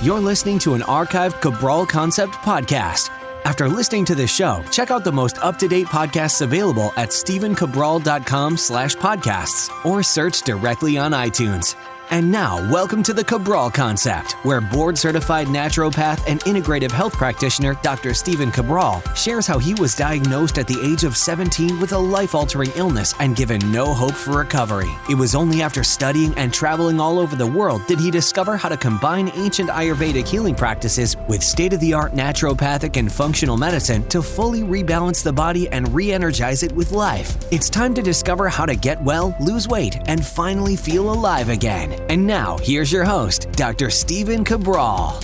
You're listening to an archived Cabral Concept podcast. After listening to this show, check out the most up-to-date podcasts available at stephencabral.com/podcasts or search directly on iTunes. And now, welcome to the Cabral Concept, where board-certified naturopath and integrative health practitioner Dr. Stephen Cabral shares how he was diagnosed at the age of 17 with a life-altering illness and given no hope for recovery. It was only after studying and traveling all over the world did he discover how to combine ancient Ayurvedic healing practices with state-of-the-art naturopathic and functional medicine to fully rebalance the body and re-energize it with life. It's time to discover how to get well, lose weight, and finally feel alive again. And now, here's your host, Dr. Stephen Cabral.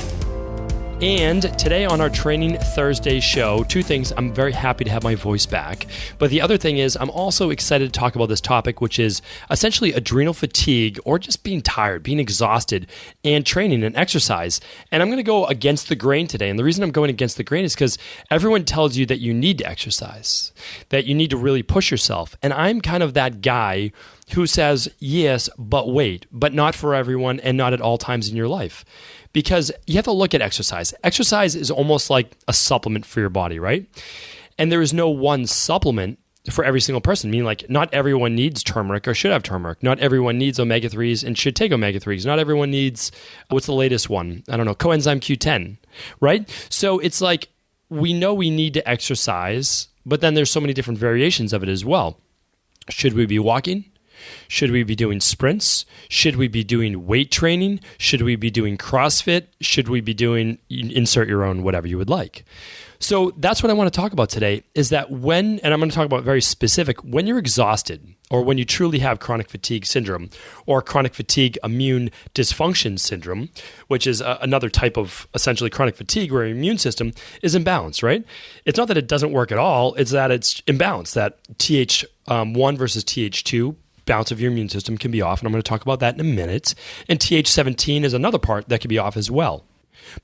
And today on our Training Thursday show, two things. I'm very happy to have my voice back. But the other thing is I'm also excited to talk about this topic, which is essentially adrenal fatigue or just being tired, being exhausted, and training and exercise. And I'm going to go against the grain today. And the reason I'm going against the grain is because everyone tells you that you need to exercise, that you need to really push yourself. And I'm kind of that guy who says, yes, but wait, but not for everyone and not at all times in your life. Because you have to look at exercise. Exercise is almost like a supplement for your body, right? And there is no one supplement for every single person. I mean, like, not everyone needs turmeric or should have turmeric. Not everyone needs omega-3s and should take omega-3s. Not everyone needs, what's the latest one? I don't know, coenzyme Q10, right? So it's like, we know we need to exercise, but then there's so many different variations of it as well. Should we be walking? Should we be doing sprints? Should we be doing weight training? Should we be doing CrossFit? Should we be doing, insert your own, whatever you would like. So that's what I want to talk about today, is that when, and I'm going to talk about very specific, when you're exhausted or when you truly have chronic fatigue syndrome or chronic fatigue immune dysfunction syndrome, which is another type of essentially chronic fatigue where your immune system is imbalanced, right? It's not that it doesn't work at all, it's that it's imbalanced, that Th1 versus Th2 balance of your immune system can be off, and I'm going to talk about that in a minute. And Th17 is another part that can be off as well.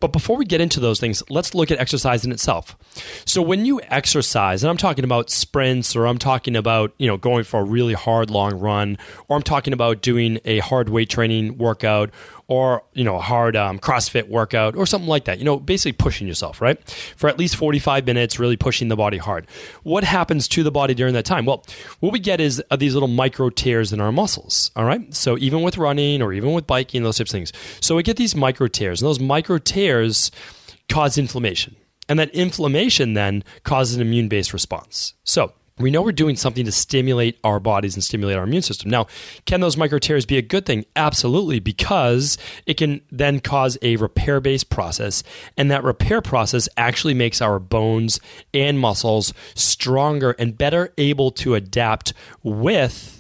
But before we get into those things, let's look at exercise in itself. So when you exercise, and I'm talking about sprints, or I'm talking about, going for a really hard long run, or I'm talking about doing a hard weight training workout, or a hard CrossFit workout, or something like that. Basically pushing yourself, right? For at least 45 minutes, really pushing the body hard. What happens to the body during that time? Well, what we get is these little micro tears in our muscles, all right? So even with running or even with biking, those types of things. So we get these micro tears, and those micro tears cause inflammation. And that inflammation then causes an immune-based response. So we know we're doing something to stimulate our bodies and stimulate our immune system. Now, can those micro tears be a good thing? Absolutely, because it can then cause a repair-based process, and that repair process actually makes our bones and muscles stronger and better able to adapt with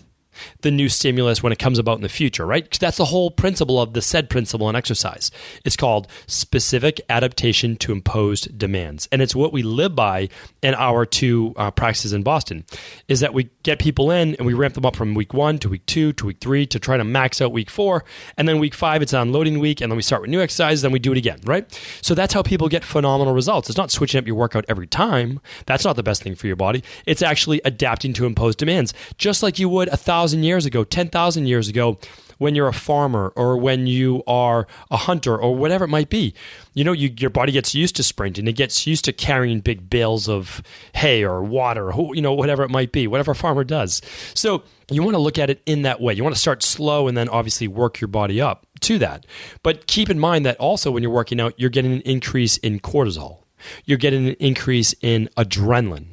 the new stimulus when it comes about in the future, right? Because that's the whole principle of the SAID principle in exercise. It's called specific adaptation to imposed demands. And it's what we live by in our two practices in Boston, is that we get people in and we ramp them up from week 1 to week 2 to week 3 to try to max out week 4. And then week 5, it's an unloading week. And then we start with new exercises, then we do it again, right? So that's how people get phenomenal results. It's not switching up your workout every time. That's not the best thing for your body. It's actually adapting to imposed demands, just like you would 1,000 years ago, 10,000 years ago, when you're a farmer or when you are a hunter or whatever it might be. Your body gets used to sprinting. It gets used to carrying big bales of hay or water, whatever it might be, whatever a farmer does. So you want to look at it in that way. You want to start slow and then obviously work your body up to that. But keep in mind that also when you're working out, you're getting an increase in cortisol. You're getting an increase in adrenaline.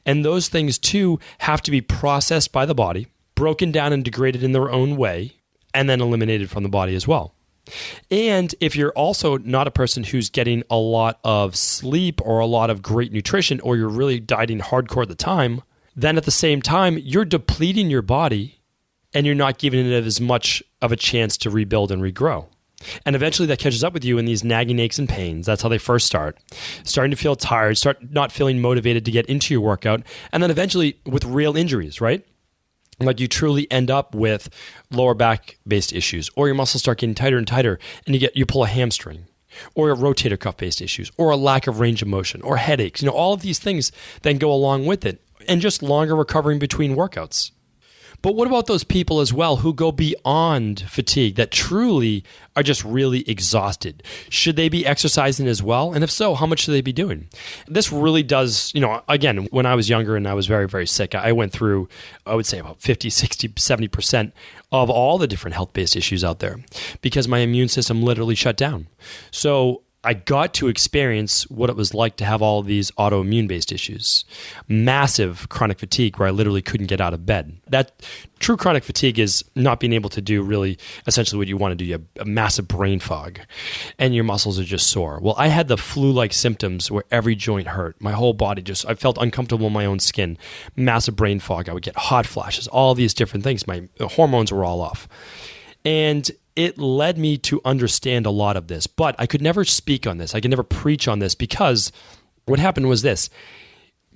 And those things too have to be processed by the body, broken down and degraded in their own way, and then eliminated from the body as well. And if you're also not a person who's getting a lot of sleep or a lot of great nutrition, or you're really dieting hardcore at the time, then at the same time, you're depleting your body and you're not giving it as much of a chance to rebuild and regrow. And eventually that catches up with you in these nagging aches and pains. That's how they first start. Starting to feel tired, start not feeling motivated to get into your workout, and then eventually with real injuries, right? Like you truly end up with lower back-based issues, or your muscles start getting tighter and tighter, and you pull a hamstring, or a rotator cuff-based issues, or a lack of range of motion, or headaches. All of these things then go along with it, and just longer recovering between workouts. But what about those people as well who go beyond fatigue, that truly are just really exhausted? Should they be exercising as well? And if so, how much should they be doing? This really does, again, when I was younger and I was very, very sick, I went through, I would say about 50, 60, 70% of all the different health-based issues out there because my immune system literally shut down. So I got to experience what it was like to have all of these autoimmune-based issues. Massive chronic fatigue where I literally couldn't get out of bed. That true chronic fatigue is not being able to do really essentially what you want to do. You have a massive brain fog and your muscles are just sore. Well, I had the flu-like symptoms where every joint hurt. My whole body I felt uncomfortable in my own skin. Massive brain fog. I would get hot flashes, all these different things. My hormones were all off. And it led me to understand a lot of this, but I could never speak on this. I could never preach on this because what happened was this.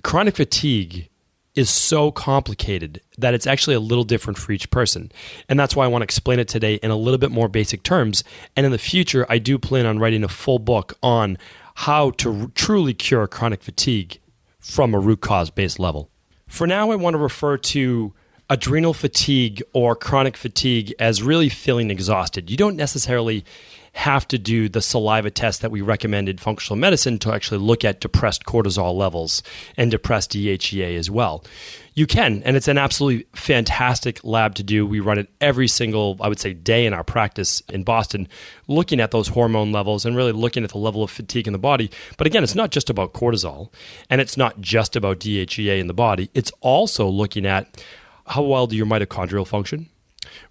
Chronic fatigue is so complicated that it's actually a little different for each person. And that's why I want to explain it today in a little bit more basic terms. And in the future, I do plan on writing a full book on how to truly cure chronic fatigue from a root cause-based level. For now, I want to refer to adrenal fatigue or chronic fatigue as really feeling exhausted. You don't necessarily have to do the saliva test that we recommend in functional medicine to actually look at depressed cortisol levels and depressed DHEA as well. You can, and it's an absolutely fantastic lab to do. We run it every single, I would say, day in our practice in Boston, looking at those hormone levels and really looking at the level of fatigue in the body. But again, it's not just about cortisol, and it's not just about DHEA in the body. It's also looking at how well do your mitochondrial function,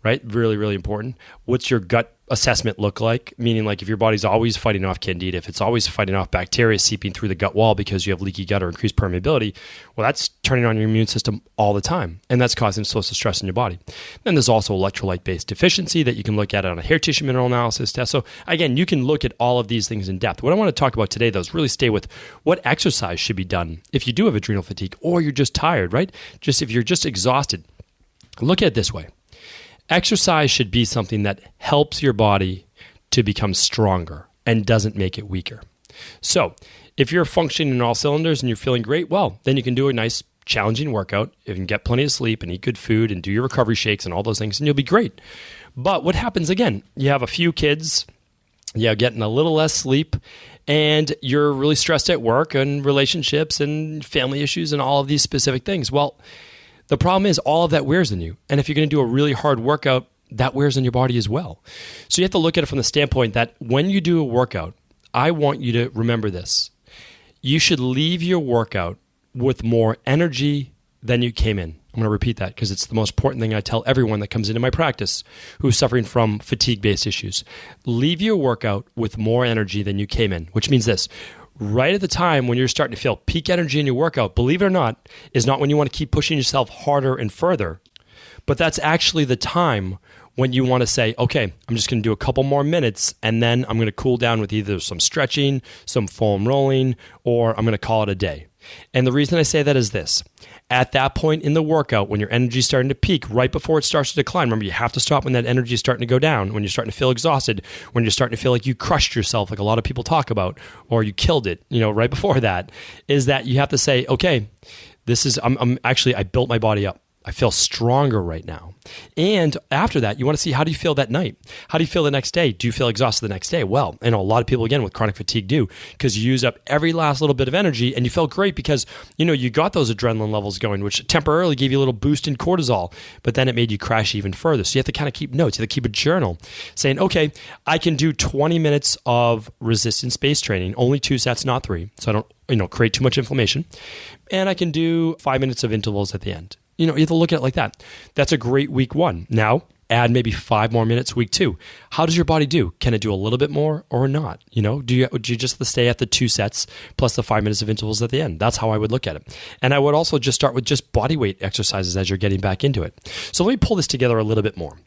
right? Really, really important. What's your gut assessment look like? Meaning like if your body's always fighting off candida, if it's always fighting off bacteria seeping through the gut wall because you have leaky gut or increased permeability, well, that's turning on your immune system all the time. And that's causing source of stress in your body. Then there's also electrolyte-based deficiency that you can look at on a hair tissue mineral analysis test. So again, you can look at all of these things in depth. What I want to talk about today, though, is really stay with what exercise should be done if you do have adrenal fatigue or you're just tired, right? Just if you're just exhausted. Look at it this way. Exercise should be something that helps your body to become stronger and doesn't make it weaker. So if you're functioning in all cylinders and you're feeling great, well, then you can do a nice challenging workout. You can get plenty of sleep and eat good food and do your recovery shakes and all those things, and you'll be great. But what happens again? You have a few kids, you're getting a little less sleep, and you're really stressed at work and relationships and family issues and all of these specific things. Well, the problem is all of that wears on you. And if you're going to do a really hard workout, that wears on your body as well. So you have to look at it from the standpoint that when you do a workout, I want you to remember this. You should leave your workout with more energy than you came in. I'm going to repeat that because it's the most important thing I tell everyone that comes into my practice who's suffering from fatigue-based issues. Leave your workout with more energy than you came in, which means this. Right at the time when you're starting to feel peak energy in your workout, believe it or not, is not when you want to keep pushing yourself harder and further, but that's actually the time when you want to say, okay, I'm just going to do a couple more minutes and then I'm going to cool down with either some stretching, some foam rolling, or I'm going to call it a day. And the reason I say that is this. At that point in the workout, when your energy is starting to peak, right before it starts to decline, remember you have to stop when that energy is starting to go down, when you're starting to feel exhausted, when you're starting to feel like you crushed yourself, like a lot of people talk about, or you killed it, right before that, is that you have to say, okay, I built my body up. I feel stronger right now. And after that, you want to see how do you feel that night? How do you feel the next day? Do you feel exhausted the next day? Well, I know a lot of people, again, with chronic fatigue do, because you use up every last little bit of energy and you felt great because, you got those adrenaline levels going, which temporarily gave you a little boost in cortisol, but then it made you crash even further. So you have to kind of keep notes. You have to keep a journal saying, okay, I can do 20 minutes of resistance-based training, only 2 sets, not 3. So I don't, create too much inflammation. And I can do 5 minutes of intervals at the end. You have to look at it like that. That's a great week 1. Now, add maybe 5 more minutes week 2. How does your body do? Can it do a little bit more or not? Do you just have to stay at the 2 sets plus the 5 minutes of intervals at the end? That's how I would look at it. And I would also just start with just body weight exercises as you're getting back into it. So let me pull this together a little bit more.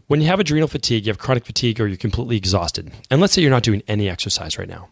When you have adrenal fatigue, you have chronic fatigue, or you're completely exhausted, and let's say you're not doing any exercise right now,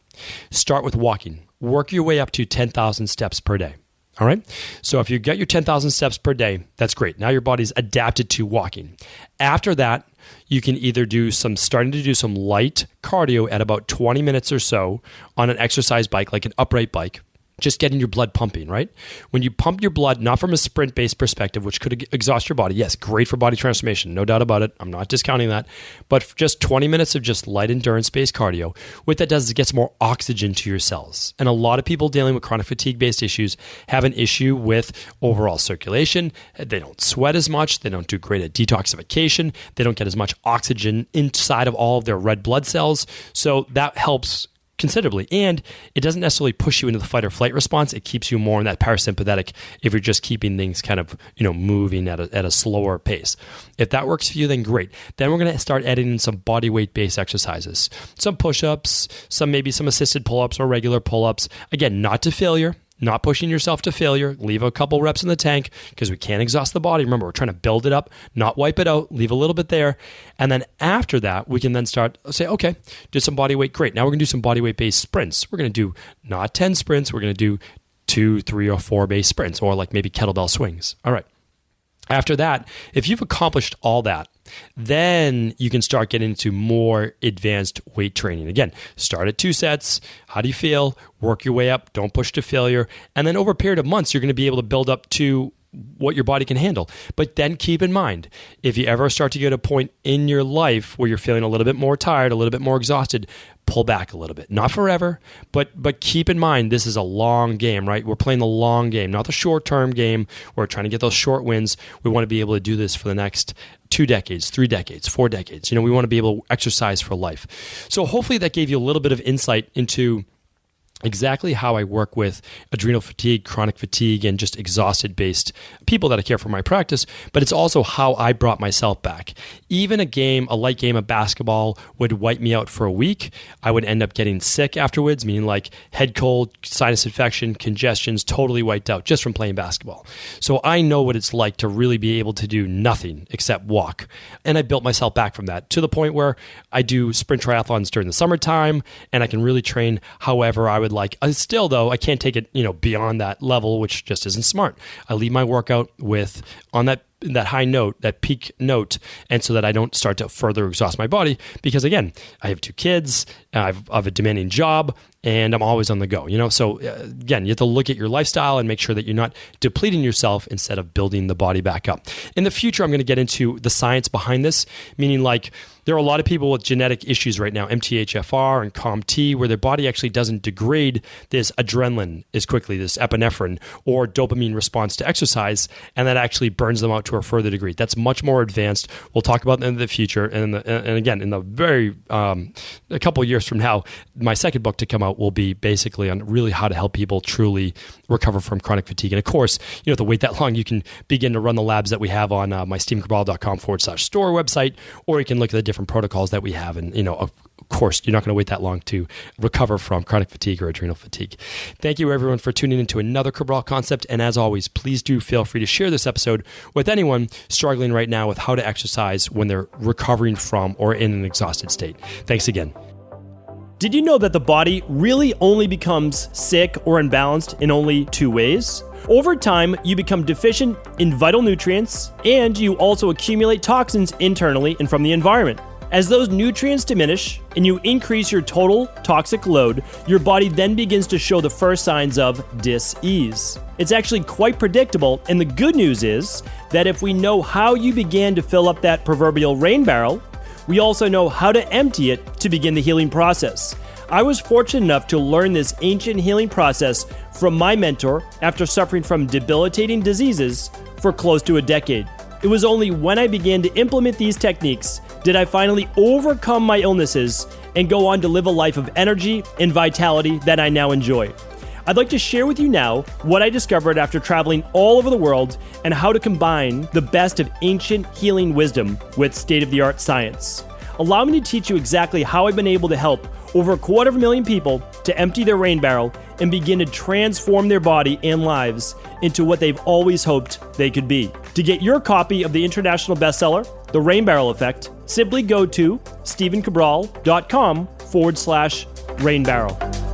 start with walking. Work your way up to 10,000 steps per day. All right. So if you get your 10,000 steps per day, that's great. Now your body's adapted to walking. After that, you can either starting to do some light cardio at about 20 minutes or so on an exercise bike, like an upright bike. just getting your blood pumping, right? When you pump your blood, not from a sprint-based perspective, which could exhaust your body. Yes, great for body transformation, no doubt about it. I'm not discounting that. But for just 20 minutes of just light endurance-based cardio, what that does is it gets more oxygen to your cells. And a lot of people dealing with chronic fatigue-based issues have an issue with overall circulation. They don't sweat as much. They don't do great at detoxification. They don't get as much oxygen inside of all of their red blood cells. So that helps considerably. And it doesn't necessarily push you into the fight or flight response. It keeps you more in that parasympathetic if you're just keeping things kind of, moving at a slower pace. If that works for you, then great. Then we're going to start adding in some body weight based exercises, some push-ups, maybe some assisted pull-ups or regular pull-ups. Again, not to failure. Not pushing yourself to failure. Leave a couple reps in the tank because we can't exhaust the body. Remember, we're trying to build it up, not wipe it out. Leave a little bit there. And then after that, we can then start, say, okay, did some body weight. Great. Now we're going to do some body weight based sprints. We're going to do not 10 sprints. We're going to do 2, 3, or 4 base sprints, or like maybe kettlebell swings. All right. After that, if you've accomplished all that, then you can start getting into more advanced weight training. Again, start at 2 sets. How do you feel? Work your way up. Don't push to failure. And then over a period of months, you're going to be able to build up to what your body can handle. But then keep in mind, if you ever start to get a point in your life where you're feeling a little bit more tired, a little bit more exhausted, pull back a little bit. Not forever, but keep in mind, this is a long game, right? We're playing the long game, not the short-term game. We're trying to get those short wins. We want to be able to do this for the next 2 decades, 3 decades, 4 decades. We want to be able to exercise for life. So hopefully that gave you a little bit of insight into exactly how I work with adrenal fatigue, chronic fatigue, and just exhausted-based people that I care for my practice, but it's also how I brought myself back. Even a light game of basketball would wipe me out for a week. I would end up getting sick afterwards, meaning like head cold, sinus infection, congestions, totally wiped out just from playing basketball. So I know what it's like to really be able to do nothing except walk. And I built myself back from that to the point where I do sprint triathlons during the summertime, and I can really train however I would like. Still, though, I can't take it, beyond that level, which just isn't smart. I leave my workout on that high note, that peak note, and so that I don't start to further exhaust my body. Because again, I have 2 kids, I have a demanding job, and I'm always on the go. So again, you have to look at your lifestyle and make sure that you're not depleting yourself instead of building the body back up. In the future, I'm going to get into the science behind this, meaning like there are a lot of people with genetic issues right now, MTHFR and COMT, where their body actually doesn't degrade this adrenaline as quickly, this epinephrine or dopamine response to exercise, and that actually burns them out to a further degree. That's much more advanced. We'll talk about that in the future. And again, in the very a couple of years from now, my second book to come out will be basically on really how to help people truly recover from chronic fatigue. And of course, you don't have to wait that long. You can begin to run the labs that we have on my StephenCabral.com/store website, or you can look at the different protocols that we have. And, of course, you're not going to wait that long to recover from chronic fatigue or adrenal fatigue. Thank you, everyone, for tuning into another Cabral Concept. And as always, please do feel free to share this episode with anyone struggling right now with how to exercise when they're recovering from or in an exhausted state. Thanks again. Did you know that the body really only becomes sick or imbalanced in only 2 ways? Over time, you become deficient in vital nutrients, and you also accumulate toxins internally and from the environment. As those nutrients diminish and you increase your total toxic load, your body then begins to show the first signs of dis-ease. It's actually quite predictable, and the good news is that if we know how you began to fill up that proverbial rain barrel, we also know how to empty it to begin the healing process. I was fortunate enough to learn this ancient healing process from my mentor after suffering from debilitating diseases for close to a decade. It was only when I began to implement these techniques did I finally overcome my illnesses and go on to live a life of energy and vitality that I now enjoy. I'd like to share with you now what I discovered after traveling all over the world and how to combine the best of ancient healing wisdom with state-of-the-art science. Allow me to teach you exactly how I've been able to help over 250,000 people to empty their rain barrel and begin to transform their body and lives into what they've always hoped they could be. To get your copy of the international bestseller, The Rain Barrel Effect, simply go to StephenCabral.com/rainbarrel.